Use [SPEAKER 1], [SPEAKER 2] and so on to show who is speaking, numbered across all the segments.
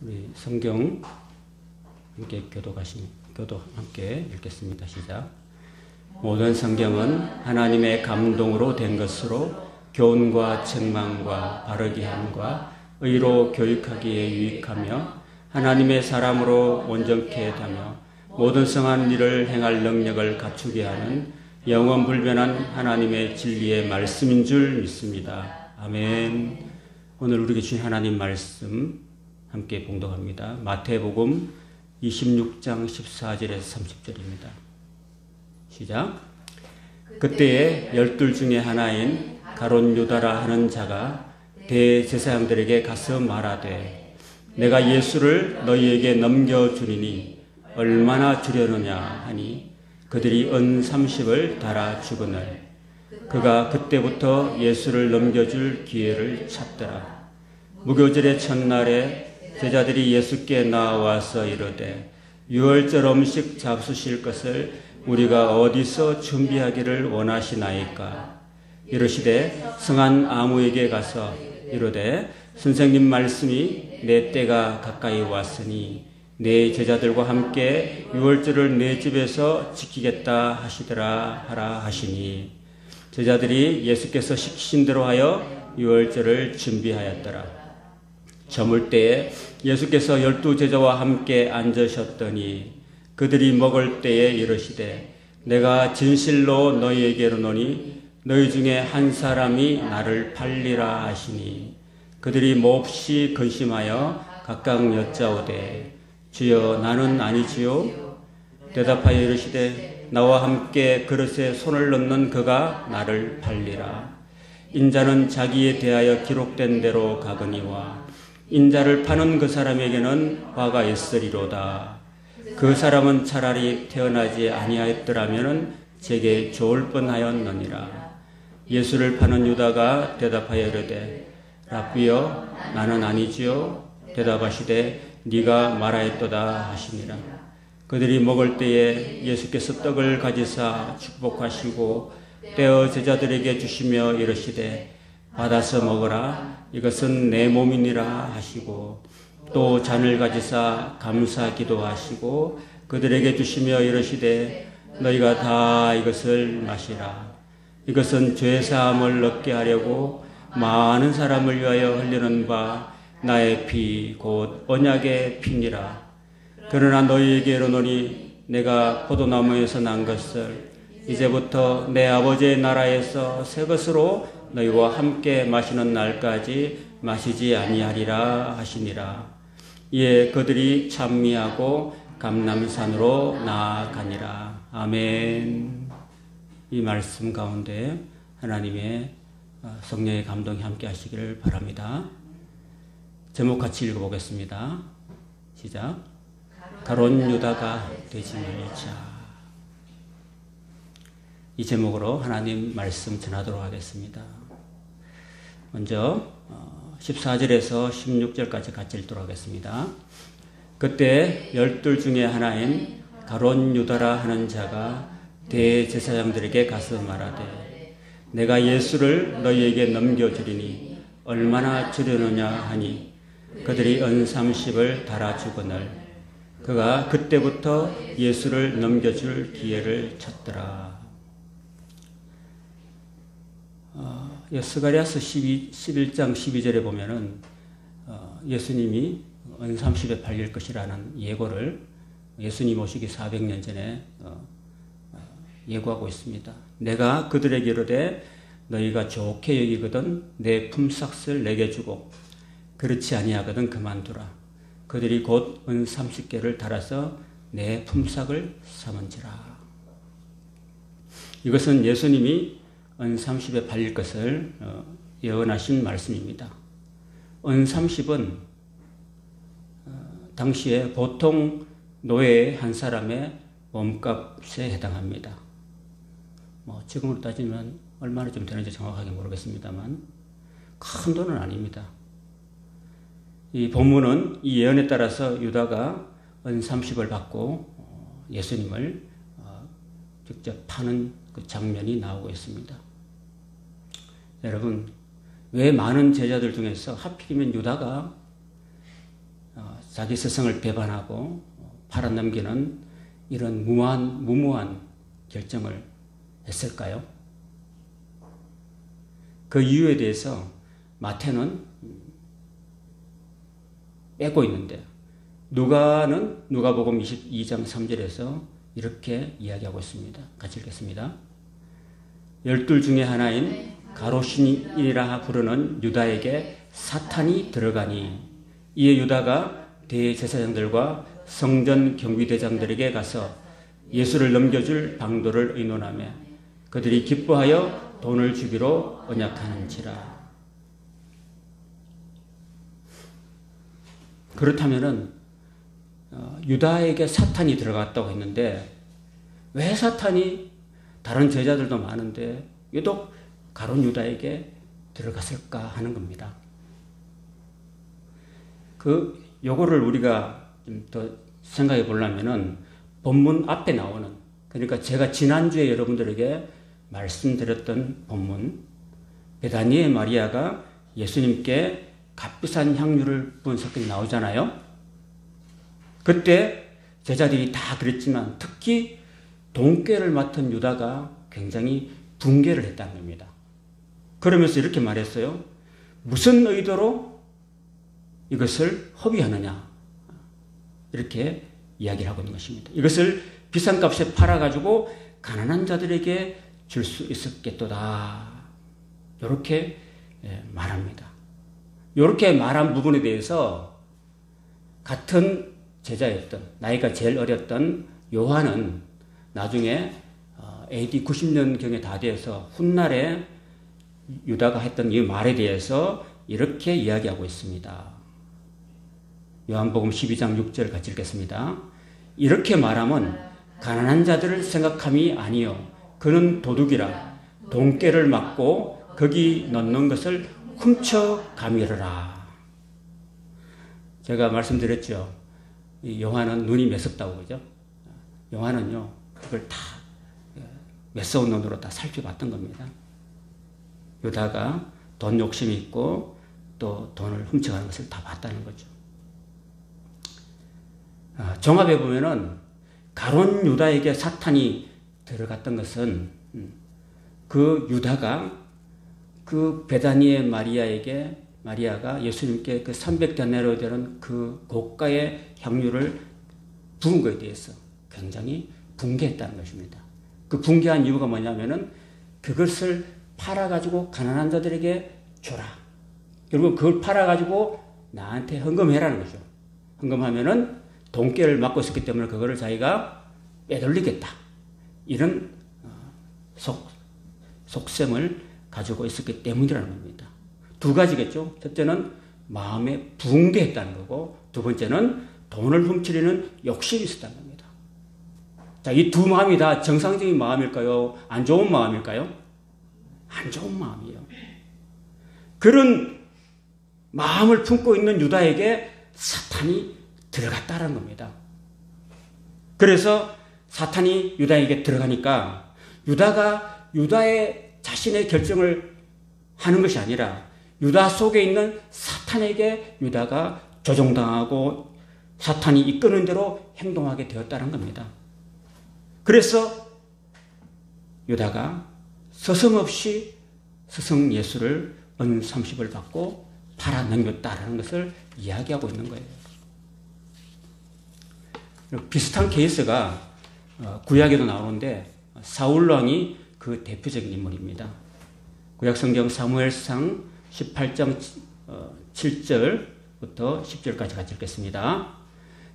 [SPEAKER 1] 우리 성경 함께 교도 함께 읽겠습니다. 시작. 모든 성경은 하나님의 감동으로 된 것으로 교훈과 책망과 바르게 함과 의로 교육하기에 유익하며 하나님의 사람으로 온전케 하며 모든 성한 일을 행할 능력을 갖추게 하는 영원불변한 하나님의 진리의 말씀인 줄 믿습니다. 아멘. 오늘 우리에게 주신 하나님 말씀 함께 봉독합니다. 마태복음 26장 14절에서 30절입니다. 시작. 그때에 12 중에 하나인 가룟 유다라 하는 자가 대제사장들에게 가서 말하되 내가 예수를 너희에게 넘겨주리니 얼마나 주려느냐 하니 그들이 은 30을 달아 주거늘 그가 그때부터 예수를 넘겨줄 기회를 찾더라. 무교절의 첫날에 제자들이 예수께 나와서 이르되 유월절 음식 잡수실 것을 우리가 어디서 준비하기를 원하시나이까? 이르시되 성한 아무에게 가서 이르되 선생님 말씀이 내 때가 가까이 왔으니 내 제자들과 함께 유월절을 내 집에서 지키겠다 하시더라 하라 하시니 제자들이 예수께서 시키신 대로 하여 유월절을 준비하였더라. 저물 때에 예수께서 12 제자와 함께 앉으셨더니 그들이 먹을 때에 이르시되 내가 진실로 너희에게 이르노니 너희 중에 한 사람이 나를 팔리라 하시니 그들이 몹시 근심하여 각각 여짜오되 주여 나는 아니지요? 대답하여 이르시되 나와 함께 그릇에 손을 넣는 그가 나를 팔리라. 인자는 자기에 대하여 기록된 대로 가거니와 인자를 파는 그 사람에게는 화가 있으리로다. 그 사람은 차라리 태어나지 아니하였더라면 제게 좋을 뻔하였느니라. 예수를 파는 유다가 대답하여 이르되 라삐여 나는 아니지요. 대답하시되 네가 말하였도다 하시니라. 그들이 먹을 때에 예수께서 떡을 가지사 축복하시고 떼어 제자들에게 주시며 이르시되 받아서 먹으라. 이것은 내 몸이니라 하시고 또 잔을 가지사 감사 기도하시고 그들에게 주시며 이르시되 너희가 다 이것을 마시라. 이것은 죄사함을 얻게 하려고 많은 사람을 위하여 흘리는 바 나의 피 곧 언약의 피니라. 그러나 너희에게 이르노니 내가 포도나무에서 난 것을 이제부터 내 아버지의 나라에서 새 것으로 너희와 함께 마시는 날까지 마시지 아니하리라 하시니라. 이에 그들이 찬미하고 감람산으로 나아가니라. 아멘. 이 말씀 가운데 하나님의 성령의 감동이 함께 하시기를 바랍니다. 제목 같이 읽어보겠습니다. 시작. 가룟 유다가 되지 말자. 이 제목으로 하나님 말씀 전하도록 하겠습니다. 먼저 14절에서 16절까지 같이 읽도록 하겠습니다. 그때 12 중에 하나인 가룟 유다라 하는 자가 대제사장들에게 가서 말하되 내가 예수를 너희에게 넘겨주리니 얼마나 주려느냐 하니 그들이 은 30을 달아주거늘 그가 그때부터 예수를 넘겨줄 기회를 찾더라. 스가랴서 11장 12절에 보면은 예수님이 은 30에 팔릴 것이라는 예고를 예수님 오시기 400년 전에 예고하고 있습니다. 내가 그들에게 이르되 너희가 좋게 여기거든 내 품삯을 내게 주고 그렇지 아니하거든 그만두라. 그들이 곧 은 30개를 달아서 내 품삯을 삼은지라. 이것은 예수님이 은 30에 팔릴 것을 예언하신 말씀입니다. 은 30은 당시에 보통 노예 한 사람의 몸값에 해당합니다. 지금으로 따지면 얼마나 좀 되는지 정확하게 모르겠습니다만 큰 돈은 아닙니다. 이 본문은 이 예언에 따라서 유다가 은 30을 받고 예수님을 직접 파는 그 장면이 나오고 있습니다. 여러분, 왜 많은 제자들 중에서 하필이면 유다가 자기 스승을 배반하고 팔아넘기는 이런 무모한 결정을 했을까요? 그 이유에 대해서 마태는 빼고 있는데 누가는 누가복음 22장 3절에서 이렇게 이야기하고 있습니다. 같이 읽겠습니다. 12 중에 하나인 가로신이라 부르는 유다에게 사탄이 들어가니 이에 유다가 대제사장들과 성전 경비대장들에게 가서 예수를 넘겨줄 방도를 의논하며 그들이 기뻐하여 돈을 주기로 언약하는지라. 그렇다면은 유다에게 사탄이 들어갔다고 했는데 왜 사탄이 다른 제자들도 많은데 유독 가룟 유다에게 들어갔을까 하는 겁니다. 요거를 우리가 좀 더 생각해 보려면은 본문 앞에 나오는, 그러니까 제가 지난주에 여러분들에게 말씀드렸던 본문, 베다니의 마리아가 예수님께 값비싼 향유를 부은 사건이 나오잖아요. 그때 제자들이 다 그랬지만 특히 돈꾀를 맡은 유다가 굉장히 분개를 했다는 겁니다. 그러면서 이렇게 말했어요. 무슨 의도로 이것을 허비하느냐, 이렇게 이야기를 하고 있는 것입니다. 이것을 비싼 값에 팔아가지고 가난한 자들에게 줄 수 있었겠도다, 이렇게 말합니다. 이렇게 말한 부분에 대해서 같은 제자였던, 나이가 제일 어렸던 요한은 나중에 AD 90년경에 다 돼서 훗날에 유다가 했던 이 말에 대해서 이렇게 이야기하고 있습니다. 요한복음 12장 6절 같이 읽겠습니다. 이렇게 말하면 가난한 자들을 생각함이 아니요 그는 도둑이라 돈꾀를 맞고 거기 넣는 것을 훔쳐 가미르라. 제가 말씀드렸죠. 요한은 눈이 매섭다고 그러죠. 요한은요 그걸 다 매서운 눈으로 다 살펴봤던 겁니다. 유다가 돈 욕심이 있고 또 돈을 훔쳐가는 것을 다 봤다는 거죠. 종합해 보면은 가룟 유다에게 사탄이 들어갔던 것은 그 유다가 그 베다니의 마리아가 예수님께 그 300데나리오 되는 그 고가의 향유를 부은 것에 대해서 굉장히 분개했다는 것입니다. 그 분개한 이유가 뭐냐면은 그것을 팔아가지고 가난한 자들에게 줘라. 그리고 그걸 팔아가지고 나한테 헌금해라는 거죠. 헌금하면은 돈꾀를 맡고 있었기 때문에 그거를 자기가 빼돌리겠다. 이런 속셈을 가지고 있었기 때문이라는 겁니다. 두 가지겠죠. 첫째는 마음에 붕괴했다는 거고 두 번째는 돈을 훔치려는 욕심이 있었다는 겁니다. 자, 이 두 마음이 다 정상적인 마음일까요? 안 좋은 마음일까요? 안 좋은 마음이에요. 그런 마음을 품고 있는 유다에게 사탄이 들어갔다는 겁니다. 그래서 사탄이 유다에게 들어가니까 유다가 유다의 자신의 결정을 하는 것이 아니라 유다 속에 있는 사탄에게 유다가 조종당하고 사탄이 이끄는 대로 행동하게 되었다는 겁니다. 그래서 유다가 서슴없이 스승 예수를 은 30을 받고 팔아넘겼다라는 것을 이야기하고 있는 거예요. 비슷한 케이스가 구약에도 나오는데 사울왕이 그 대표적인 인물입니다. 구약성경 사무엘상 18장 7절부터 10절까지 같이 읽겠습니다.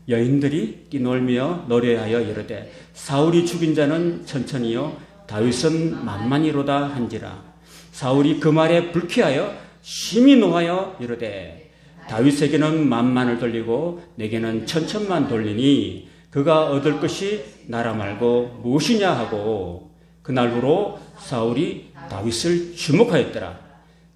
[SPEAKER 1] 여인들이 뛰놀며 노래하여 이르되 사울이 죽인 자는 천천히요 다윗은 만만히로다 한지라. 사울이 그 말에 불쾌하여 심히 노하여 이르되 다윗에게는 만만을 돌리고 내게는 천천만 돌리니 그가 얻을 것이 나라 말고 무엇이냐 하고 그날부로 사울이 다윗을 주목하였더라.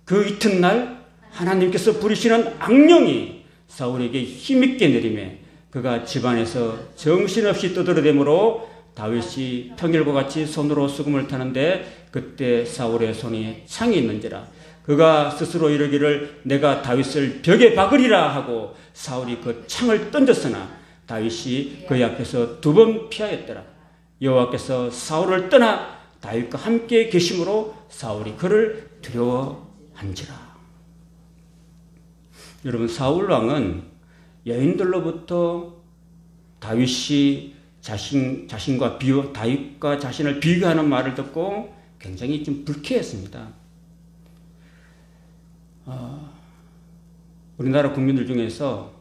[SPEAKER 1] 그 이튿날 하나님께서 부리시는 악령이 사울에게 힘있게 내리매 그가 집안에서 정신없이 떠들어대므로 다윗이 평일과 같이 손으로 수금을 타는데 그때 사울의 손에 창이 있는지라. 그가 스스로 이르기를 내가 다윗을 벽에 박으리라 하고 사울이 그 창을 던졌으나 다윗이 그의 앞에서 2번 피하였더라. 여호와께서 사울을 떠나 다윗과 함께 계심으로 사울이 그를 두려워한지라. 여러분, 사울 왕은 여인들로부터 다윗과 자신을 비교하는 말을 듣고 굉장히 좀 불쾌했습니다. 우리나라 국민들 중에서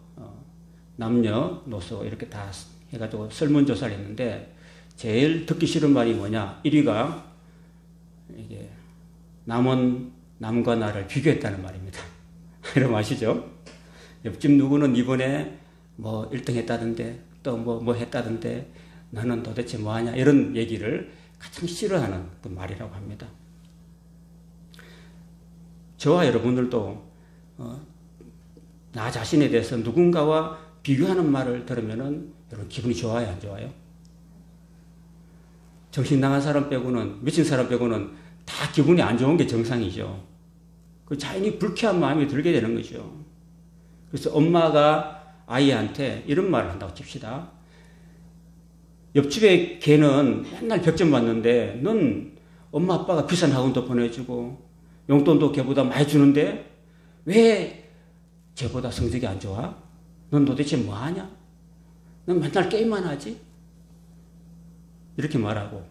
[SPEAKER 1] 남녀노소 이렇게 다 해가지고 설문조사를 했는데 제일 듣기 싫은 말이 뭐냐? 1위가 이게 남과 나를 비교했다는 말입니다. 여러분 아시죠? 옆집 누구는 이번에 뭐 1등 했다던데 또 뭐 했다던데 너는 도대체 뭐하냐? 이런 얘기를 가장 싫어하는 그 말이라고 합니다. 저와 여러분들도 나 자신에 대해서 누군가와 비교하는 말을 들으면은 여러분 기분이 좋아요, 안 좋아요? 정신 나간 사람 빼고는, 미친 사람 빼고는 다 기분이 안 좋은 게 정상이죠. 그 자연히 불쾌한 마음이 들게 되는 거죠. 그래서 엄마가 아이한테 이런 말을 한다고 칩시다. 옆집에 걔는 맨날 100점 받는데 넌 엄마 아빠가 비싼 학원도 보내주고 용돈도 걔보다 많이 주는데 왜 쟤보다 성적이 안 좋아? 넌 도대체 뭐 하냐? 넌 맨날 게임만 하지? 이렇게 말하고,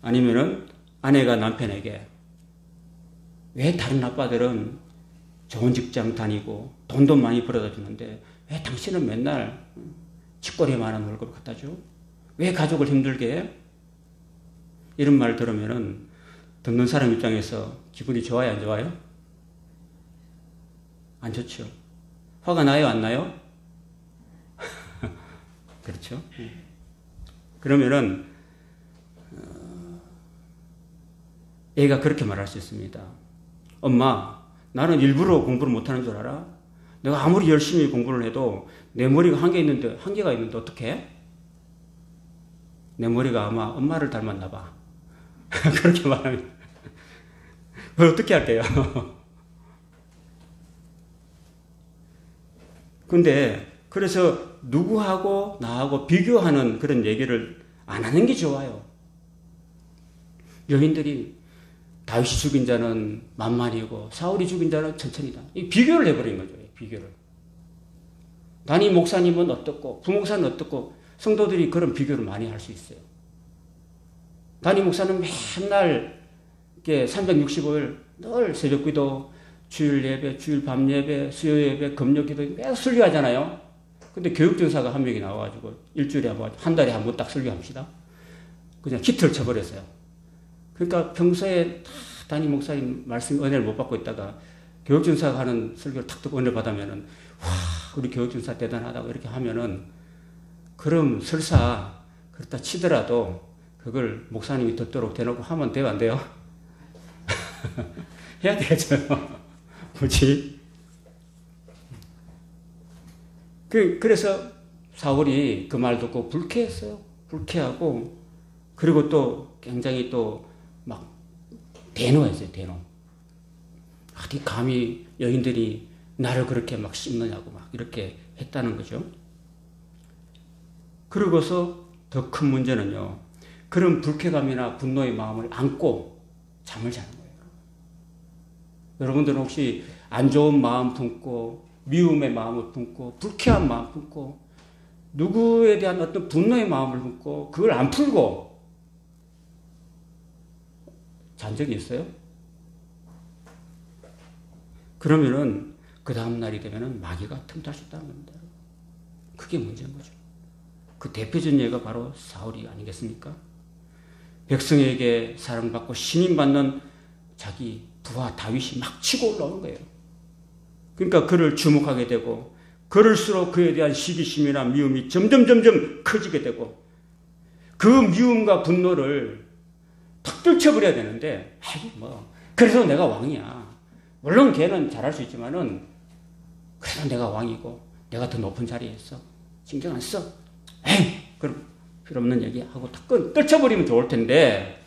[SPEAKER 1] 아니면은 아내가 남편에게 왜 다른 아빠들은 좋은 직장 다니고 돈도 많이 벌어다 주는데 왜 당신은 맨날 치꼬리에 많은 월급을 갖다 줘? 왜 가족을 힘들게 해? 이런 말 들으면은 듣는 사람 입장에서 기분이 좋아요, 안 좋아요? 안 좋죠. 화가 나요, 안 나요? 그렇죠. 그러면은 애가 그렇게 말할 수 있습니다. 엄마, 나는 일부러 공부를 못하는 줄 알아? 내가 아무리 열심히 공부를 해도 내 머리가 한계가 있는데 어떡해? 내 머리가 아마 엄마를 닮았나 봐. 그렇게 말하면 그걸 어떻게 할게요? 근데 그래서 누구하고 나하고 비교하는 그런 얘기를 안 하는 게 좋아요. 여인들이 다윗이 죽인 자는 만만이고 사울이 죽인 자는 천천히다. 이 비교를 해버린 거죠. 비교를. 담임 목사님은 어떻고 부목사는 어떻고 성도들이 그런 비교를 많이 할 수 있어요. 담임 목사는 맨날 365일 늘 새벽기도, 주일 예배, 주일 밤 예배, 수요 예배, 금요기도 매일 설교하잖아요. 근데 교육전사가 한 명이 나와가지고 일주일에 한 달에 한 번 딱 설교합시다. 그냥 히트를 쳐버렸어요. 그러니까 평소에 담임 목사님 말씀 은혜를 못 받고 있다가 교육전사가 하는 설교를 탁 듣고 은혜를 받으면은 와, 우리 교육전사 대단하다고 이렇게 하면은 그럼 설사 그렇다 치더라도 그걸 목사님이 듣도록 대놓고 하면 돼요, 안 돼요? 해야 되죠. 그렇지? 그래서 사울이 그 말 듣고 불쾌했어요. 불쾌하고, 그리고 또 굉장히 또 막 대노했어요, 대노. 어디 감히 여인들이 나를 그렇게 막 씹느냐고 막 이렇게 했다는 거죠. 그러고서 더 큰 문제는요, 그런 불쾌감이나 분노의 마음을 안고 잠을 자는 거예요. 여러분들은 혹시 안 좋은 마음 품고 미움의 마음을 품고 불쾌한 마음 품고 누구에 대한 어떤 분노의 마음을 품고 그걸 안 풀고 잔 적이 있어요? 그러면은 그 다음 날이 되면은 마귀가 틈탈 수 있다는 겁니다. 그게 문제인 거죠. 그 대표적인 예가 바로 사울이 아니겠습니까? 백성에게 사랑받고 신임받는 자기 부하 다윗이 막 치고 올라오는 거예요. 그러니까 그를 주목하게 되고 그럴수록 그에 대한 시기심이나 미움이 점점 커지게 되고 그 미움과 분노를 탁 떨쳐버려야 되는데 그래서 내가 왕이야. 물론 걔는 잘할 수 있지만은 그래도 내가 왕이고 내가 더 높은 자리에 있어. 신경 안 써. 그럼 필요 없는 얘기하고 탁 떨쳐버리면 좋을 텐데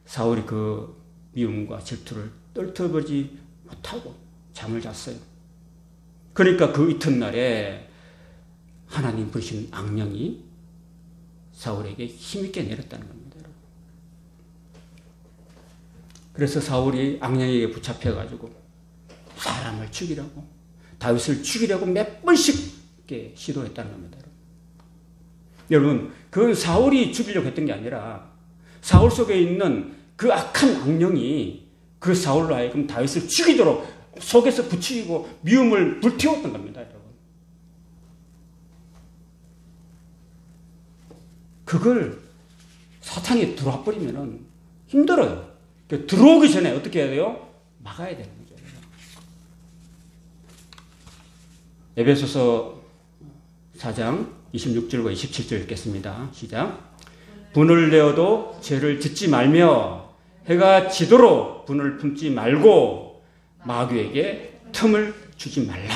[SPEAKER 1] 사울이 그 미움과 질투를 떨터보지 못하고 잠을 잤어요. 그러니까 그 이튿날에 하나님 부르신 악령이 사울에게 힘있게 내렸다는 겁니다. 그래서 사울이 악령에게 붙잡혀가지고 사람을 죽이려고, 다윗을 죽이려고 몇 번씩 시도했다는 겁니다. 여러분, 그건 사울이 죽이려고 했던 게 아니라 사울 속에 있는 그 악한 악령이 그 사울로 하여금 다윗을 죽이도록 속에서 부추기고 미움을 불태웠던 겁니다, 여러분. 그걸 사탄이 들어와 버리면 힘들어요. 들어오기 전에 어떻게 해야 돼요? 막아야 되는 거죠. 에베소서 4장 26절과 27절 읽겠습니다. 시작. 분을 내어도 죄를 짓지 말며 해가 지도록 분을 품지 말고 마귀에게 틈을 주지 말라.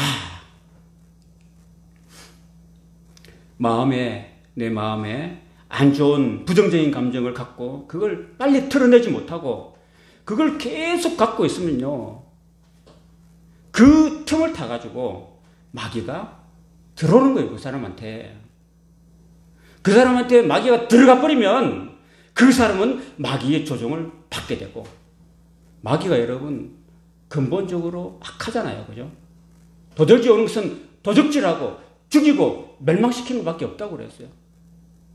[SPEAKER 1] 내 마음에 안 좋은 부정적인 감정을 갖고 그걸 빨리 털어내지 못하고 그걸 계속 갖고 있으면요, 그 틈을 타가지고 마귀가 들어오는 거예요. 그 사람한테. 그 사람한테 마귀가 들어가 버리면 그 사람은 마귀의 조종을 받게 되고, 마귀가 여러분 근본적으로 악하잖아요. 그죠? 도적이 오는 것은 도적질하고 죽이고 멸망시키는 것밖에 없다고 그랬어요.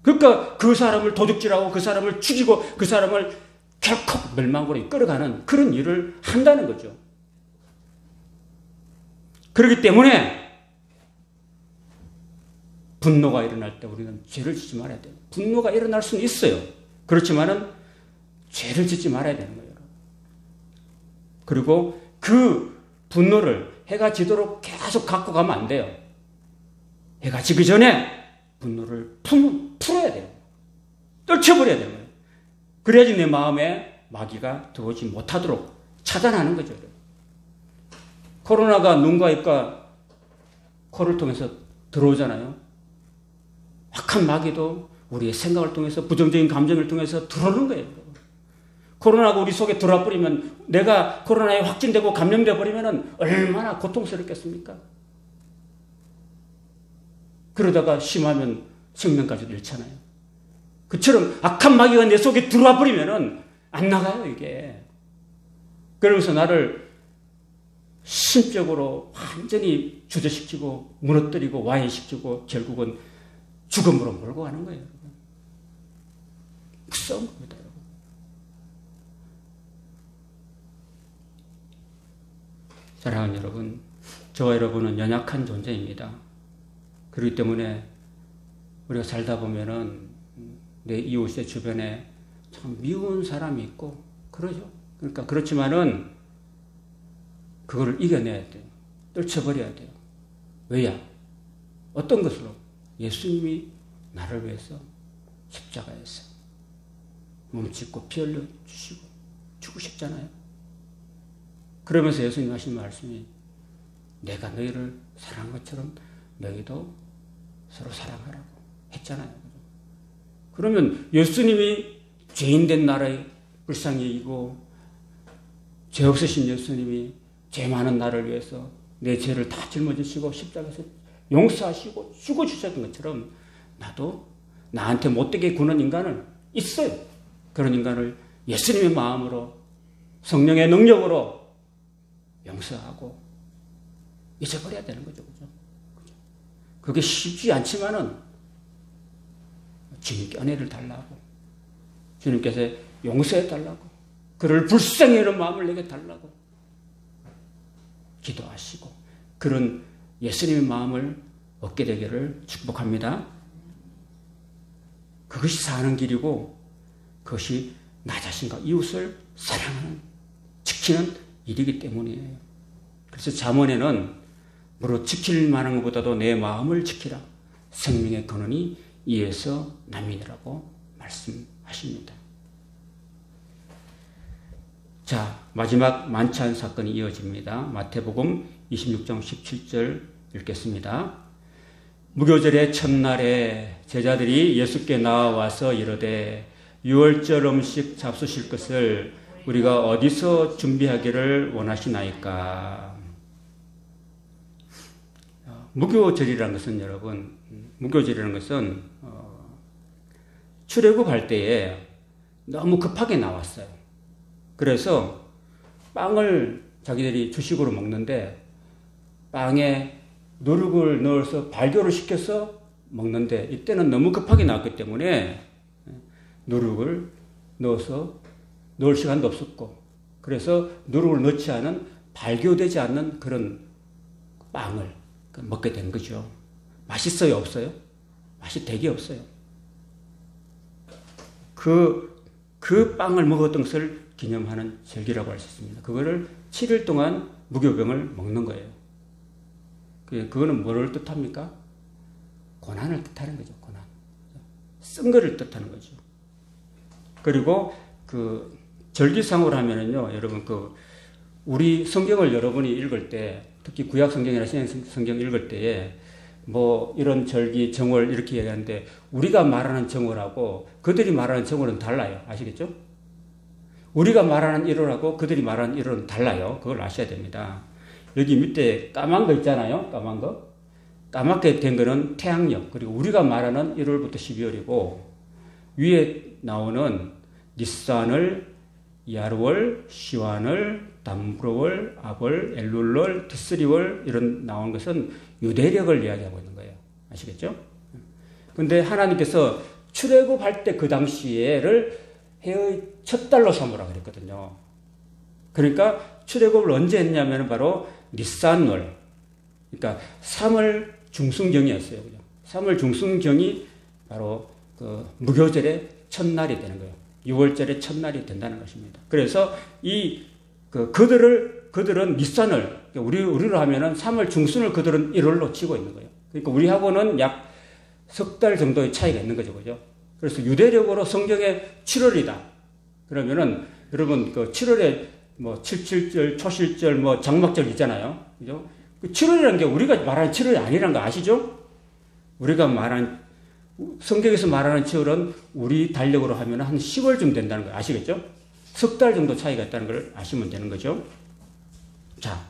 [SPEAKER 1] 그러니까 그 사람을 도둑질하고 그 사람을 죽이고 그 사람을 결코 멸망으로 이끌어가는 그런 일을 한다는 거죠. 그렇기 때문에 분노가 일어날 때 우리는 죄를 짓지 말아야 돼요. 분노가 일어날 수는 있어요. 그렇지만은 죄를 짓지 말아야 되는 거예요. 그리고 그 분노를 해가 지도록 계속 갖고 가면 안 돼요. 해가 지기 전에 분노를 풀어야 돼요. 떨쳐버려야 되는 거예요. 그래야지 내 마음에 마귀가 들어오지 못하도록 차단하는 거죠. 코로나가 눈과 입과 코를 통해서 들어오잖아요. 악한 마귀도 우리의 생각을 통해서, 부정적인 감정을 통해서 들어오는 거예요. 코로나가 우리 속에 들어와 버리면, 내가 코로나에 확진되고 감염돼 버리면 얼마나 고통스럽겠습니까? 그러다가 심하면 생명까지도 잃잖아요. 그처럼 악한 마귀가 내 속에 들어와 버리면 안 나가요, 이게. 그러면서 나를 심적으로 완전히 주저시키고 무너뜨리고 와해시키고 결국은 죽음으로 몰고 가는 거예요. 무서운 겁니다. 사랑하는 여러분, 저와 여러분은 연약한 존재입니다. 그렇기 때문에 우리가 살다 보면은 내 이웃의 주변에 참 미운 사람이 있고 그러죠. 그러니까 그렇지만은 그거를 이겨내야 돼요. 떨쳐버려야 돼요. 왜야? 어떤 것으로? 예수님이 나를 위해서 십자가에서 몸짓고 피 흘려 주시고 죽으셨잖아요. 그러면서 예수님 하신 말씀이 내가 너희를 사랑한 것처럼 너희도 서로 사랑하라고 했잖아요. 그러면 예수님이 죄인된 나를 불쌍히 여기고 죄 없으신 예수님이 죄 많은 나를 위해서 내 죄를 다 짊어지시고 십자가에서 용서하시고 죽어주셨던 것처럼 나도 나한테 못되게 구는 인간은 있어요. 그런 인간을 예수님의 마음으로 성령의 능력으로 용서하고 잊어버려야 되는 거죠. 그죠? 그게 쉽지 않지만은 주님께 은혜를 달라고, 주님께서 용서해 달라고, 그를 불쌍히 여는 마음을 내게 달라고 기도하시고 그런 예수님의 마음을 얻게 되기를 축복합니다. 그것이 사는 길이고 그것이 나 자신과 이웃을 사랑하는, 지키는 일이기 때문이에요. 그래서 잠언에는 무릇 지킬 만한 것보다도 내 마음을 지키라. 생명의 근원이 이에서 남이라고 말씀하십니다. 자, 마지막 만찬 사건이 이어집니다. 마태복음 26장 17절 읽겠습니다. 무교절의 첫날에 제자들이 예수께 나와서 이르되 유월절 음식 잡수실 것을 우리가 어디서 준비하기를 원하시나이까? 무교절이라는 것은 여러분, 무교절이라는 것은 출애굽할 때에 너무 급하게 나왔어요. 그래서 빵을 자기들이 주식으로 먹는데 빵에 누룩을 넣어서 발효를 시켜서 먹는데 이때는 너무 급하게 나왔기 때문에 누룩을 넣어서 넣을 시간도 없었고 그래서 누룩을 넣지 않은 발효되지 않는 그런 빵을 먹게 된 거죠. 맛있어요? 없어요? 맛이 되게 없어요. 그 빵을 먹었던 것을 기념하는 절기라고 할 수 있습니다. 그거를 7일 동안 무교병을 먹는 거예요. 그거는 뭐를 뜻합니까? 고난을 뜻하는 거죠. 고난. 쓴 거를 뜻하는 거죠. 그리고 그 절기상으로 하면은요, 여러분 우리 성경을 여러분이 읽을 때, 특히 구약 성경이나 신약 성경 읽을 때에 뭐 이런 절기, 정월 이렇게 얘기하는데 우리가 말하는 정월하고 그들이 말하는 정월은 달라요. 아시겠죠? 우리가 말하는 1월하고 그들이 말하는 1월은 달라요. 그걸 아셔야 됩니다. 여기 밑에 까만 거 있잖아요. 까만 거. 까맣게 된 거는 태양력. 그리고 우리가 말하는 1월부터 12월이고 위에 나오는 니산을, 야르월, 시완을, 담브로월, 아벌, 엘룰월, 티스리월 이런 나온 것은 유대력을 이야기하고 있는 거예요. 아시겠죠? 근데 하나님께서 출애굽할 때 그 당시에를 해의 첫 달로 삼으라 그랬거든요. 그러니까 출애굽을 언제 했냐면 바로 니산월. 그러니까 3월 중순경이었어요. 3월 중순경이 바로 그 무교절의 첫날이 되는 거예요. 6월절의 첫날이 된다는 것입니다. 그래서 그들은 니산을, 우리로 하면은 3월 중순을 그들은 1월로 치고 있는 거예요. 그러니까 우리하고는 약 석 달 정도의 차이가 있는 거죠. 그죠? 그래서 유대력으로 성경의 7월이다. 그러면은 여러분 그 7월에 뭐 77절, 초실절, 뭐 장막절 있잖아요. 그죠? 그 7월이라는 게 우리가 말하는 7월이 아니라는 거 아시죠? 우리가 말하는 성경에서 말하는 7월은 우리 달력으로 하면 한 10월쯤 된다는 거 아시겠죠? 석 달 정도 차이가 있다는 걸 아시면 되는 거죠. 자,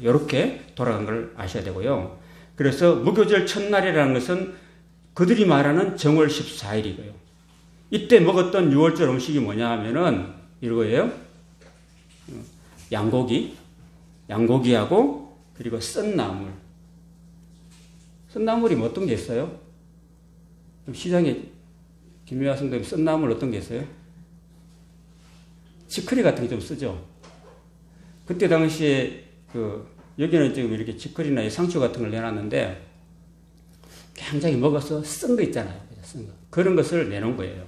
[SPEAKER 1] 이렇게 돌아간 걸 아셔야 되고요. 그래서 무교절 첫날이라는 것은 그들이 말하는 정월 14일이고요. 이때 먹었던 6월절 음식이 뭐냐 하면은 이거예요. 양고기하고 그리고 썬나물. 썬나물이 뭐 어떤 게 있어요? 시장에 김미화 선생님 썬나물 어떤 게 있어요? 치커리 같은 게 좀 쓰죠. 그때 당시에 여기는 지금 이렇게 치커리나 상추 같은 걸 내놨는데 굉장히 먹어서 쓴 거 있잖아요. 쓴 거. 그런 것을 내놓은 거예요.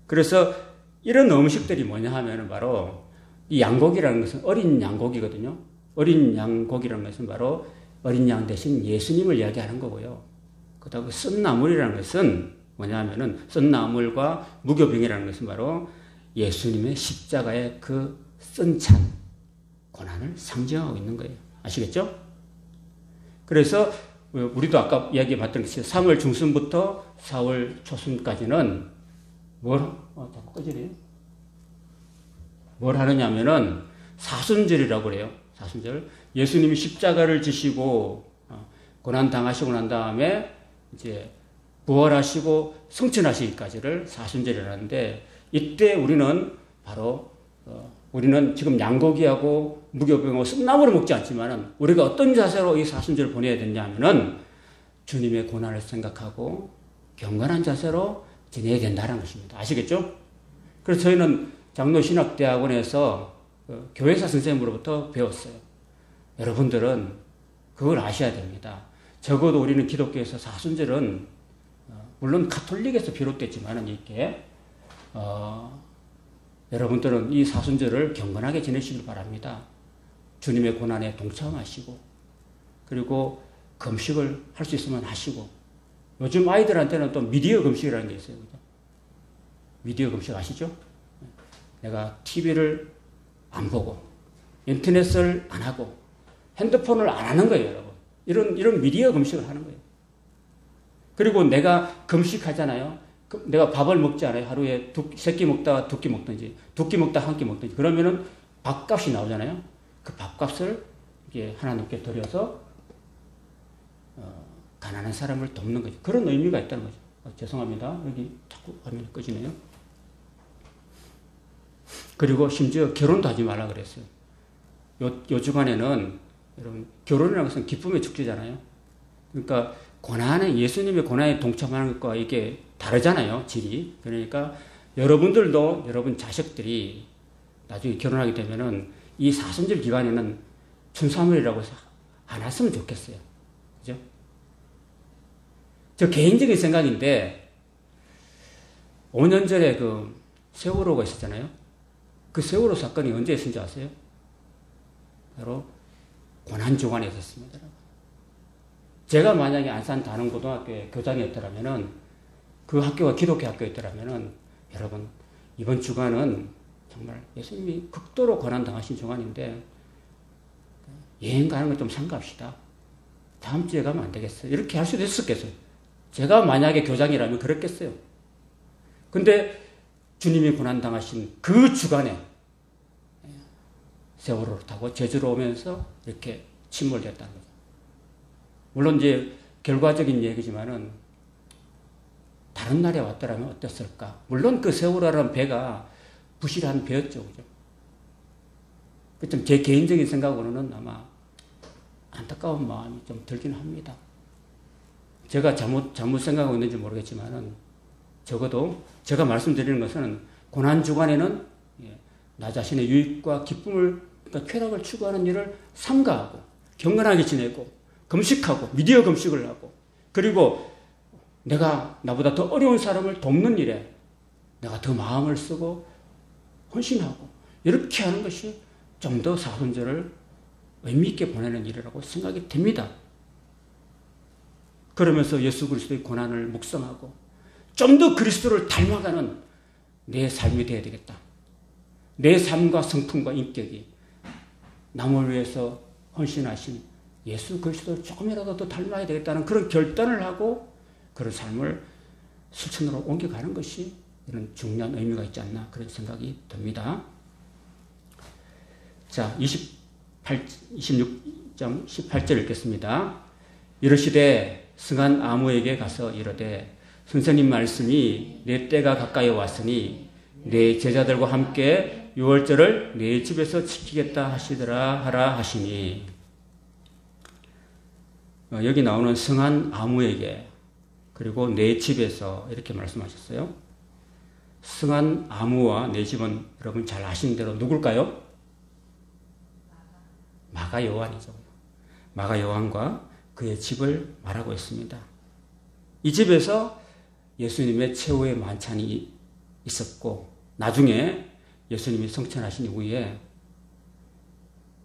[SPEAKER 1] 그래서 이런 음식들이 뭐냐 하면은 바로 이 양고기라는 것은 어린 양고기거든요. 어린 양고기라는 것은 바로 어린 양 대신 예수님을 이야기하는 거고요. 그다음에 썬나물이라는 것은 뭐냐 하면은 썬나물과 무교병이라는 것은 바로 예수님의 십자가의 그 썬찬 고난을 상징하고 있는 거예요. 아시겠죠? 그래서 우리도 아까 이야기해봤던 것이 3월 중순부터 4월 초순까지는 자꾸 꺼지네요. 뭘 하느냐면은 사순절이라고 그래요. 사순절. 예수님이 십자가를 지시고 고난 당하시고 난 다음에 이제 부활하시고 승천하시기까지를 사순절이라는데 이때 우리는 바로 우리는 지금 양고기하고 무교병하고 썬나물을 먹지 않지만은 우리가 어떤 자세로 이 사순절을 보내야 되냐면은 주님의 고난을 생각하고 경건한 자세로 지내야 된다는 것입니다. 아시겠죠? 그래서 저희는 장로신학대학원에서 교회사 선생님으로부터 배웠어요. 여러분들은 그걸 아셔야 됩니다. 적어도 우리는 기독교에서 사순절은 물론 가톨릭에서 비롯됐지만은 이렇게 여러분들은 이 사순절을 경건하게 지내시길 바랍니다. 주님의 고난에 동참하시고 그리고 금식을 할 수 있으면 하시고 요즘 아이들한테는 또 미디어 금식이라는 게 있어요. 그죠? 미디어 금식 아시죠? 내가 TV를 안 보고 인터넷을 안 하고 핸드폰을 안 하는 거예요. 여러분. 이런 미디어 금식을 하는 거예요. 그리고 내가 금식하잖아요. 내가 밥을 먹지 않아요? 하루에 세 끼 먹다가 두 끼 먹든지, 두 끼 먹다가 한 끼 먹든지. 그러면은 밥값이 나오잖아요? 그 밥값을 이게 하나님께 드려서, 가난한 사람을 돕는 거죠. 그런 의미가 있다는 거죠. 죄송합니다. 여기 자꾸 화면이 꺼지네요. 그리고 심지어 결혼도 하지 말라 그랬어요. 요 주간에는, 여러분, 결혼이라는 것은 기쁨의 축제잖아요. 그러니까 예수님의 고난에 동참하는 것과 이게 다르잖아요, 질이. 그러니까 여러분들도 여러분 자식들이 나중에 결혼하게 되면은 이 사순절 기간에는 춘삼일이라고 해서 안 했으면 좋겠어요. 그죠? 저 개인적인 생각인데, 5년 전에 그 세월호가 있었잖아요. 그 세월호 사건이 언제 있었는지 아세요? 바로 고난주간에 있었습니다. 제가 만약에 안산 단원고등학교의 교장이었더라면은, 그 학교가 기독교 학교였더라면은, 여러분, 이번 주간은 정말 예수님이 극도로 고난당하신 주간인데, 여행 가는 거 좀 삼가합시다. 다음 주에 가면 안 되겠어요. 이렇게 할 수도 있었겠어요. 제가 만약에 교장이라면 그랬겠어요. 근데 주님이 고난당하신 그 주간에 세월호를 타고 제주로 오면서 이렇게 침몰됐다는 거죠. 물론 이제 결과적인 얘기지만은 다른 날에 왔더라면 어땠을까? 물론 그 세월호라는 배가 부실한 배였죠. 그죠? 좀 제 개인적인 생각으로는 아마 안타까운 마음이 좀 들긴 합니다. 제가 잘못 생각하고 있는지 모르겠지만은 적어도 제가 말씀드리는 것은 고난주간에는 나 자신의 유익과 기쁨을, 그러니까 쾌락을 추구하는 일을 삼가하고 경건하게 지내고 금식하고 미디어 금식을 하고, 그리고 내가 나보다 더 어려운 사람을 돕는 일에 내가 더 마음을 쓰고 헌신하고 이렇게 하는 것이 좀 더 사순절을 의미 있게 보내는 일이라고 생각이 됩니다. 그러면서 예수 그리스도의 고난을 묵상하고 좀 더 그리스도를 닮아가는 내 삶이 되어야 되겠다. 내 삶과 성품과 인격이 남을 위해서 헌신하신 예수 그리스도를 조금이라도 더 닮아야 되겠다는 그런 결단을 하고 그런 삶을 실천으로 옮겨가는 것이 이런 중요한 의미가 있지 않나, 그런 생각이 듭니다. 자, 26장 18절 읽겠습니다. 이르시되 승한 아무에게 가서 이르되 선생님 말씀이 내 때가 가까이 왔으니 내 제자들과 함께 유월절을 내 집에서 지키겠다 하라 하시니, 여기 나오는 승한 아무에게 그리고 내 집에서 이렇게 말씀하셨어요. 승한 아무와 내 집은 여러분 잘 아시는 대로 누굴까요? 마가 요한이죠. 마가 요한과 그의 집을 말하고 있습니다. 이 집에서 예수님의 최후의 만찬이 있었고, 나중에 예수님이 성천하신 이후에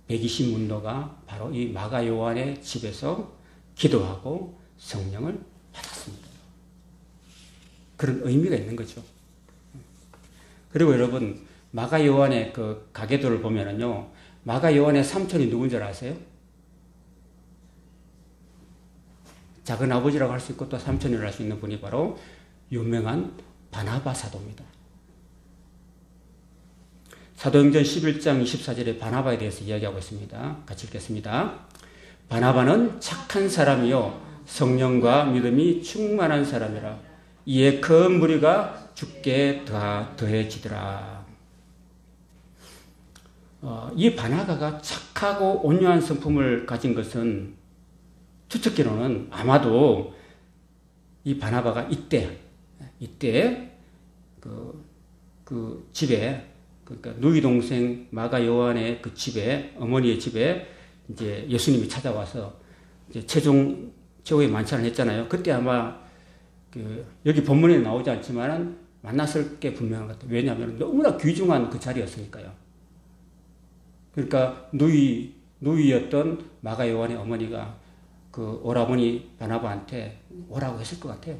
[SPEAKER 1] 120문도가 바로 이 마가 요한의 집에서 기도하고 성령을 받았습니다. 그런 의미가 있는 거죠. 그리고 여러분, 마가 요한의 그 가계도를 보면은요, 마가 요한의 삼촌이 누군 줄 아세요? 작은 아버지라고 할 수 있고 또 삼촌이라고 할 수 있는 분이 바로 유명한 바나바 사도입니다. 사도행전 11장 24절에 바나바에 대해서 이야기하고 있습니다. 같이 읽겠습니다. 바나바는 착한 사람이요 성령과 믿음이 충만한 사람이라. 이에 큰 무리가 주께 더해지더라. 이 바나바가 착하고 온유한 성품을 가진 것은 추측기로는 아마도 이 바나바가 이때 그 집에, 그러니까 누이 동생 마가 요한의 그 집에, 어머니의 집에 이제 예수님이 찾아와서 이제 최후의 만찬을 했잖아요. 그때 아마 여기 본문에 나오지 않지만은 만났을 게 분명한 것 같아요. 왜냐하면 너무나 귀중한 그 자리였으니까요. 그러니까 누이였던 마가 요한의 어머니가 그 오라버니 바나바한테 오라고 했을 것 같아요.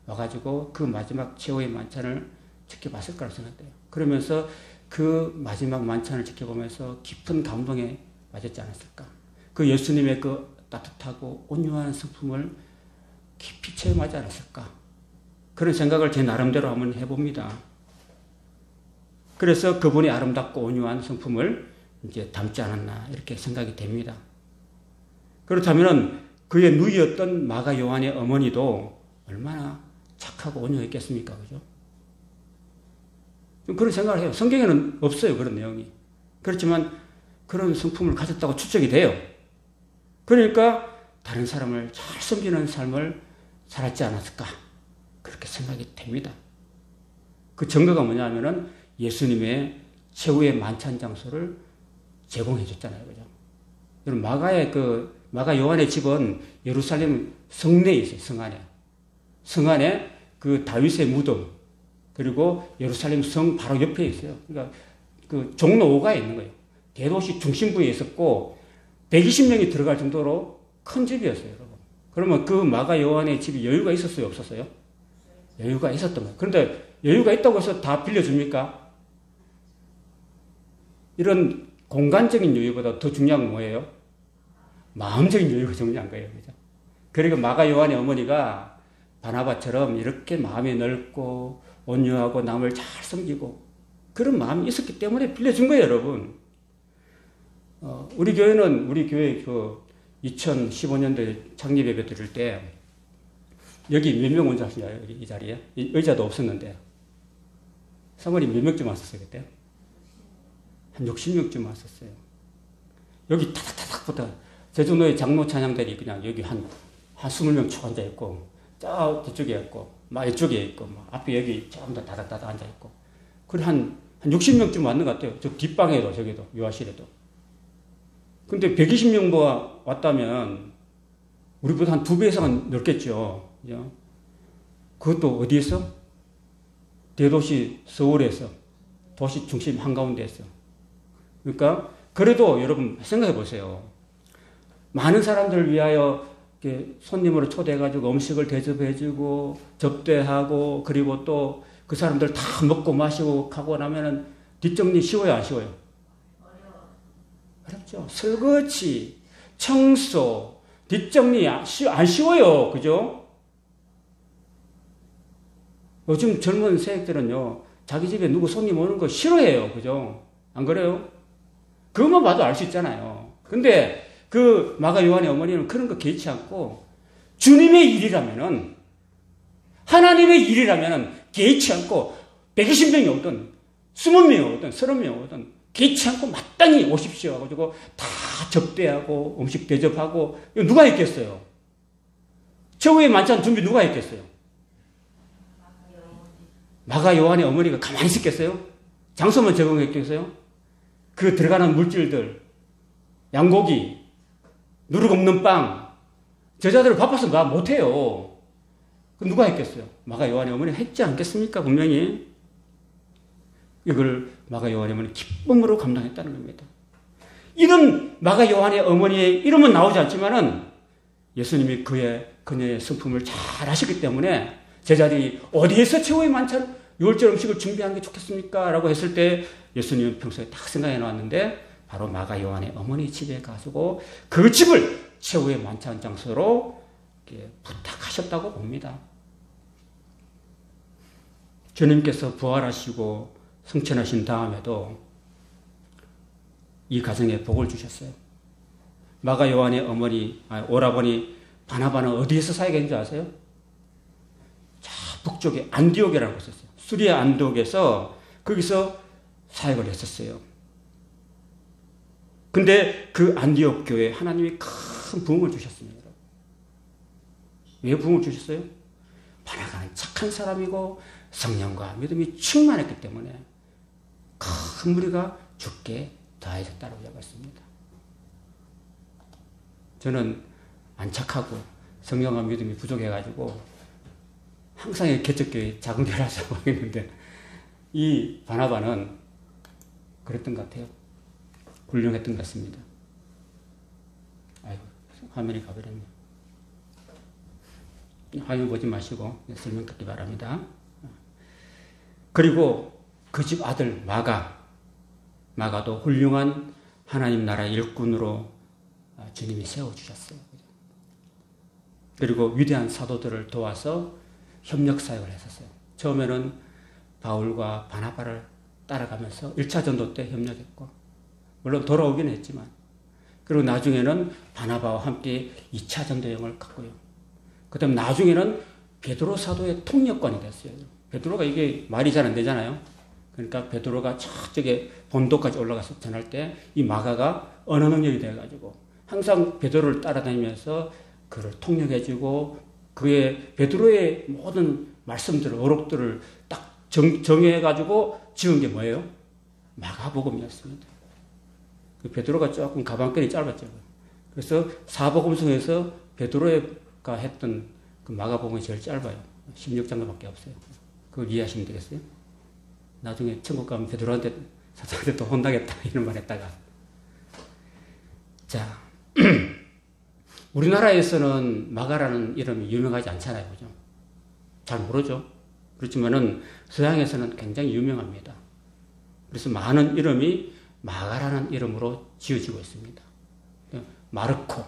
[SPEAKER 1] 와가지고 그 마지막 최후의 만찬을 지켜봤을 거라고 생각돼요. 그러면서 그 마지막 만찬을 지켜보면서 깊은 감동에 빠졌지 않았을까. 그 예수님의 그 따뜻하고 온유한 성품을 깊이 체험하지 않았을까. 그런 생각을 제 나름대로 한번 해봅니다. 그래서 그분의 아름답고 온유한 성품을 이제 담지 않았나 이렇게 생각이 됩니다. 그렇다면 그의 누이였던 마가 요한의 어머니도 얼마나 착하고 온유했겠습니까? 그죠? 좀 그런 생각을 해요. 성경에는 없어요. 그런 내용이. 그렇지만 그런 성품을 가졌다고 추측이 돼요. 그러니까 다른 사람을 잘 섬기는 삶을 살았지 않았을까? 그렇게 생각이 됩니다. 그 증거가 뭐냐면은 예수님의 최후의 만찬 장소를 제공해 줬잖아요. 그죠? 여러분, 마가 요한의 집은 예루살렘 성내에 있어요. 성 안에 그 다윗의 무덤, 그리고 예루살렘 성 바로 옆에 있어요. 그러니까 그 종로 5가에 있는 거예요. 대도시 중심부에 있었고 120명이 들어갈 정도로 큰 집이었어요, 여러분. 그러면 그 마가 요한의 집이 여유가 있었어요, 없었어요? 여유가 있었던 거예요. 그런데 여유가 있다고 해서 다 빌려줍니까? 이런 공간적인 여유보다 더 중요한 건 뭐예요? 마음적인 여유가 중요한 거예요. 그죠? 그러니까 마가 요한의 어머니가 바나바처럼 이렇게 마음이 넓고 온유하고 남을 잘 섬기고 그런 마음이 있었기 때문에 빌려준 거예요, 여러분. 우리 교회 그 2015년도에 창립 예배 드릴 때 여기 몇 명 온줄 아시나요? 이 자리에? 의자도 없었는데. 사모님 몇 명쯤 왔었어요, 그때? 한 60명쯤 왔었어요. 여기 타닥타닥 붙어. 제주도의 장로 찬양들이 그냥 여기 한 20명 쭉 앉아있고, 저쪽에 있고, 막 이쪽에 있고, 막 앞에 여기 조금 더 다닥다닥 앉아있고. 그래, 한 60명쯤 왔는 것 같아요. 저 뒷방에도, 저기도, 요아실에도. 근데 120명 왔다면, 우리보다 한 2배 이상은 넓겠죠. 그죠? 그것도 어디에서? 대도시 서울에서, 도시 중심 한가운데에서. 그러니까, 그래도 여러분 생각해 보세요. 많은 사람들을 위하여 손님으로 초대해가지고 음식을 대접해주고, 접대하고, 그리고 또 그 사람들 다 먹고 마시고 가고 나면은 뒷정리 쉬워요, 안 쉬워요? 어렵죠. 설거지, 청소, 뒷정리 안 쉬워요. 그죠? 요즘 젊은 세력들은요, 자기 집에 누구 손님 오는 거 싫어해요. 그죠? 안 그래요? 그것만 봐도 알 수 있잖아요. 근데 그 마가 요한의 어머니는 그런 거 개의치 않고 주님의 일이라면은, 하나님의 일이라면은 개의치 않고 120명이 오든 20명이 오든 30명이 오든 개의치 않고 마땅히 오십시오 하고 다 접대하고 음식 대접하고. 이거 누가 했겠어요? 최후의 만찬 준비 누가 했겠어요? 마가 요한의 어머니가 가만히 있었겠어요? 장소만 제공했겠어요? 그 들어가는 물질들, 양고기, 누룩 없는 빵, 저자들 바빠서 나 못해요. 그럼 누가 했겠어요? 마가 요한의 어머니가 했지 않겠습니까? 분명히. 이걸 마가 요한의 어머니 기쁨으로 감당했다는 겁니다. 이런 마가 요한의 어머니의 이름은 나오지 않지만은 예수님이 그녀의 성품을 잘 아시기 때문에 제자들이 어디에서 최후의 만찬, 유월절 음식을 준비하는 게 좋겠습니까? 라고 했을 때 예수님은 평소에 딱 생각해 놨는데 바로 마가 요한의 어머니 집에 가지고 그 집을 최후의 만찬 장소로 부탁하셨다고 봅니다. 주님께서 부활하시고 승천하신 다음에도 이 가정에 복을 주셨어요. 마가 요한의 오라버니 바나바는 어디에서 사역을 했는지 아세요? 자, 북쪽에 안디옥이라는 곳이 있어요. 수리아 안디옥에서 거기서 사역을 했었어요. 근데 그 안디옥 교회에 하나님이 큰 부흥을 주셨습니다. 왜 부흥을 주셨어요? 바나바는 착한 사람이고 성령과 믿음이 충만했기 때문에 큰 무리가 죽게 더해졌다고 이야기했습니다. 저는 안 착하고 성령과 믿음이 부족해가지고 항상 개척교회 작은 교회라서 하겠는데 이 바나바는 그랬던 것 같아요. 훌륭했던 것 같습니다. 아이고, 화면이 가버렸네. 화면 보지 마시고 설명 듣기 바랍니다. 그리고 그 집 아들 마가도 훌륭한 하나님 나라 일꾼으로 주님이 세워주셨어요. 그리고 위대한 사도들을 도와서 협력 사역을 했었어요. 처음에는 바울과 바나바를 따라가면서 1차 전도 때 협력했고, 물론 돌아오긴 했지만, 그리고 나중에는 바나바와 함께 2차 전도 여행을 갔고요. 그 다음 나중에는 베드로 사도의 통역관이 됐어요. 베드로가 이게 말이 잘 안 되잖아요. 그러니까 베드로가 저쪽에 본도까지 올라가서 전할 때 이 마가가 언어 능력이 돼가지고 항상 베드로를 따라다니면서 그를 통역해주고 그의 베드로의 모든 말씀들을 어록들을 딱 정해가지고 지은 게 뭐예요? 마가복음이었습니다. 베드로가 조금 가방끈이 짧았죠. 그래서 사복음서에서 베드로가 했던 그 마가복음이 제일 짧아요. 16장밖에 없어요. 그걸 이해하시면 되겠어요? 나중에 천국 가면 베드로한테 사탄한테 또 혼나겠다 이런 말 했다가. 자, 우리나라에서는 마가라는 이름이 유명하지 않잖아요. 그죠? 잘 모르죠? 그렇지만은 서양에서는 굉장히 유명합니다. 그래서 많은 이름이 마가라는 이름으로 지어지고 있습니다. 마르코,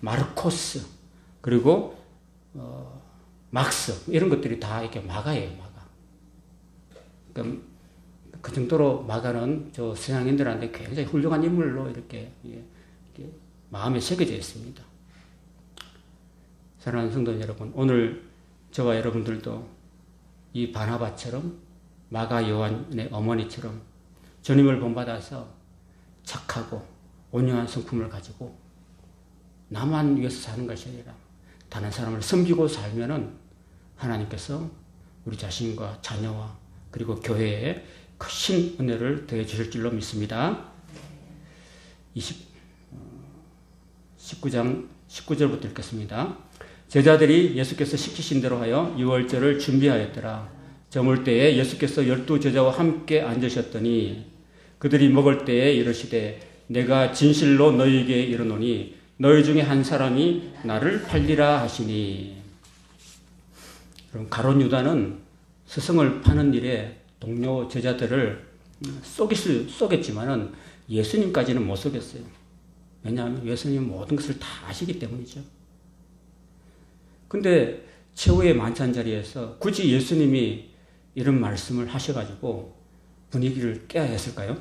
[SPEAKER 1] 마르코스, 그리고 막스 이런 것들이 다 이렇게 마가예요. 마가. 그러니까 그 정도로 마가는 저 서양인들한테 굉장히 훌륭한 인물로 이렇게 마음에 새겨져 있습니다. 사랑하는 성도 여러분, 오늘 저와 여러분들도 이 바나바처럼 마가 요한의 어머니처럼 주님을 본받아서 착하고 온유한 성품을 가지고 나만 위해서 사는 것이 아니라 다른 사람을 섬기고 살면은 하나님께서 우리 자신과 자녀와 그리고 교회에 크신 은혜를 더해 주실 줄로 믿습니다. 19장 19절부터 읽겠습니다. 제자들이 예수께서 시키신 대로 하여 유월절을 준비하였더라. 저물 때에 예수께서 12 제자와 함께 앉으셨더니 그들이 먹을 때에 이르시되 내가 진실로 너희에게 이르노니 너희 중에 한 사람이 나를 팔리라 하시니. 그럼 가룟 유다는 스승을 파는 일에 동료 제자들을 쏘겠지만은 예수님까지는 못 쏘겠어요. 왜냐하면 예수님은 모든 것을 다 아시기 때문이죠. 근데 최후의 만찬 자리에서 굳이 예수님이 이런 말씀을 하셔가지고 분위기를 깨야 했을까요?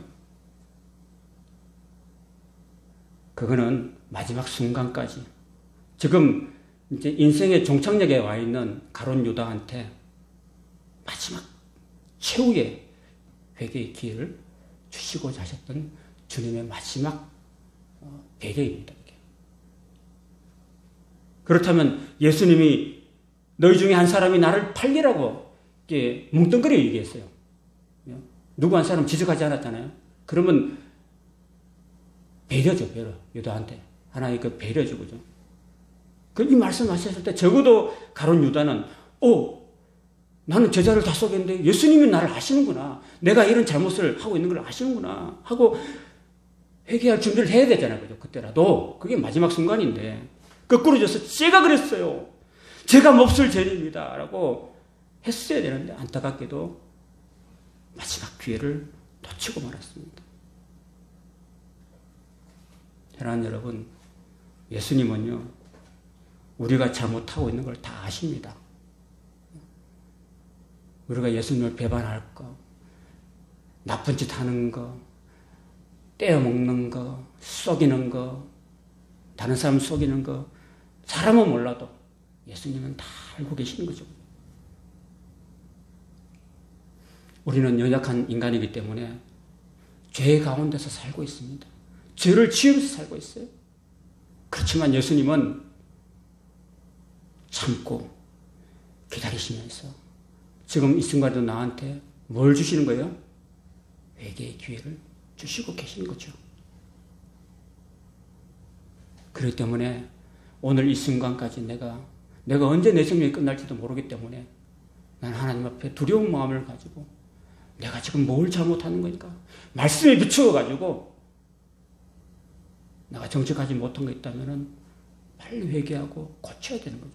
[SPEAKER 1] 그거는 마지막 순간까지 지금 이제 인생의 종착역에 와 있는 가룟 유다한테 마지막 최후의 회개의 기회를 주시고자 하셨던 주님의 마지막 배려입니다. 그렇다면 예수님이 너희 중에 한 사람이 나를 팔리라고 뭉뚱그려 얘기했어요. 누구 한 사람 지적하지 않았잖아요. 그러면 배려죠, 배려. 유다한테. 하나님 그 배려죠, 그죠? 이 말씀하셨을 때 적어도 가룟 유다는, 나는 제자를 다 쏘겠는데 예수님이 나를 아시는구나. 내가 이런 잘못을 하고 있는 걸 아시는구나. 하고 회개할 준비를 해야 되잖아요, 그죠? 그때라도. 그게 마지막 순간인데. 거꾸로 져서 제가 그랬어요. 제가 몹쓸 죄인입니다. 라고 했어야 되는데 안타깝게도 마지막 기회를 놓치고 말았습니다. 사랑하는 여러분, 예수님은요, 우리가 잘못하고 있는 걸 다 아십니다. 우리가 예수님을 배반할 거, 나쁜 짓 하는 거, 떼어먹는 거, 속이는 거, 다른 사람 속이는 거, 사람은 몰라도 예수님은 다 알고 계시는 거죠. 우리는 연약한 인간이기 때문에 죄 가운데서 살고 있습니다. 죄를 지으면서 살고 있어요. 그렇지만 예수님은 참고 기다리시면서 지금 이 순간에도 나한테 뭘 주시는 거예요? 회개의 기회를 주시고 계시는 거죠. 그렇기 때문에 오늘 이 순간까지 내가 언제 내 생명이 끝날지도 모르기 때문에 난 하나님 앞에 두려운 마음을 가지고 내가 지금 뭘 잘못하는 거니까 말씀에 비추어가지고 내가 정직하지 못한 거 있다면 빨리 회개하고 고쳐야 되는 거죠.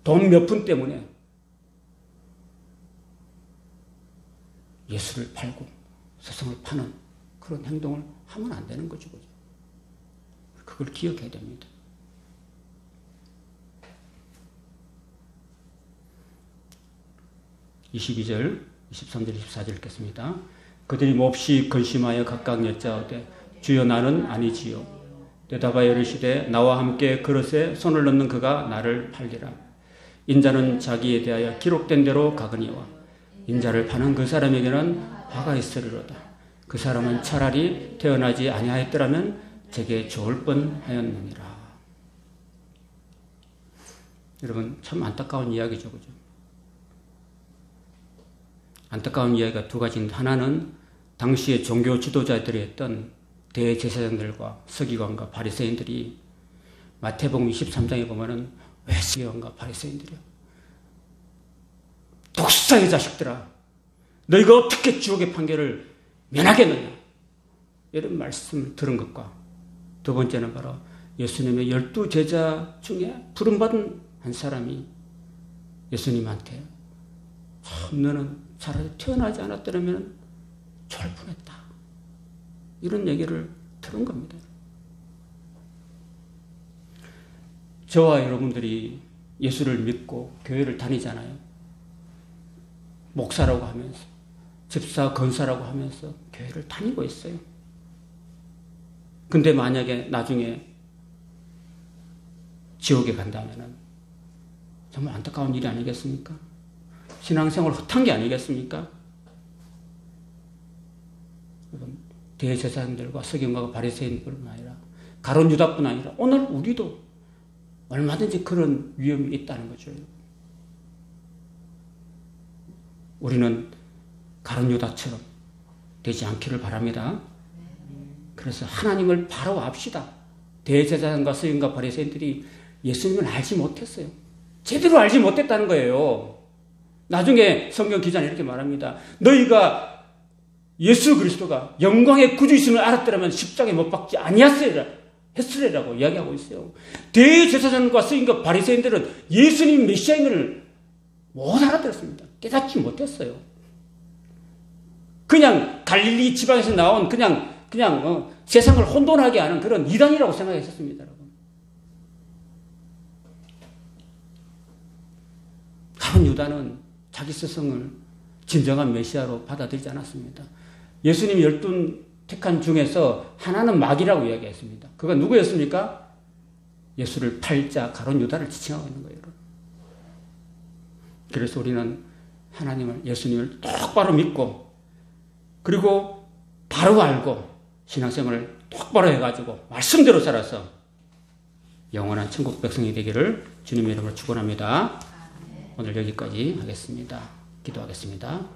[SPEAKER 1] 돈 몇 푼 때문에 예수를 팔고 스승을 파는 그런 행동을 하면 안 되는 거죠. 그걸 기억해야 됩니다. 22절, 23절, 24절 읽겠습니다. 그들이 몹시 근심하여 각각 여짜오되 주여 나는 아니지요. 대답하여 이르시되 나와 함께 그릇에 손을 넣는 그가 나를 팔리라. 인자는 자기에 대하여 기록된 대로 가거니와 인자를 파는 그 사람에게는 화가 있으리로다. 그 사람은 차라리 태어나지 아니하였더라면 제게 좋을 뻔하였느니라. 여러분 참 안타까운 이야기죠, 그죠? 안타까운 이야기가 두 가지인데, 하나는 당시의 종교 지도자들이 했던 대제사장들과 서기관과 바리새인들이, 마태복음 23장에 보면은 왜 서기관과 바리새인들이요? 독사의 자식들아, 너희가 어떻게 지옥의 판결을 면하겠느냐? 이런 말씀을 들은 것과, 두 번째는 바로 예수님의 12제자 중에 부름받은 한 사람이 예수님한테 너는 차라리 태어나지 않았더라면 좋을 뻔했다, 이런 얘기를 들은 겁니다. 저와 여러분들이 예수를 믿고 교회를 다니잖아요. 목사라고 하면서, 집사, 권사라고 하면서 교회를 다니고 있어요. 근데 만약에 나중에 지옥에 간다면은 정말 안타까운 일이 아니겠습니까? 신앙생활 헛한 게 아니겠습니까? 대제사장들과 서기관과 바리새인뿐만 아니라 가룟 유다뿐 아니라 오늘 우리도 얼마든지 그런 위험이 있다는 거죠. 우리는 가룟 유다처럼 되지 않기를 바랍니다. 그래서 하나님을 바로 압시다. 대제사장과 서기관과 바리새인들이 예수님을 알지 못했어요. 제대로 알지 못했다는 거예요. 나중에 성경 기자는 이렇게 말합니다. 너희가 예수 그리스도가 영광의 구주이심을 알았더라면 십자가에 못 박지 아니했으리라고 이야기하고 있어요. 대제사장과 서기관과 바리새인들은 예수님 메시아임을 못 알아들었습니다. 깨닫지 못했어요. 그냥 갈릴리 지방에서 나온 그냥 세상을 혼돈하게 하는 그런 이단이라고 생각했었습니다. 여러분. 가룟 유다는 자기 스승을 진정한 메시아로 받아들이지 않았습니다. 예수님 12 택한 중에서 하나는 마귀라고 이야기했습니다. 그가 누구였습니까? 예수를 팔자 가룟 유다를 지칭하고 있는 거예요. 그래서 우리는 하나님을, 예수님을 똑바로 믿고, 그리고 바로 알고 신앙생활을 똑바로 해가지고 말씀대로 살아서 영원한 천국 백성이 되기를 주님의 이름으로 축원합니다. 오늘 여기까지 하겠습니다. 기도하겠습니다.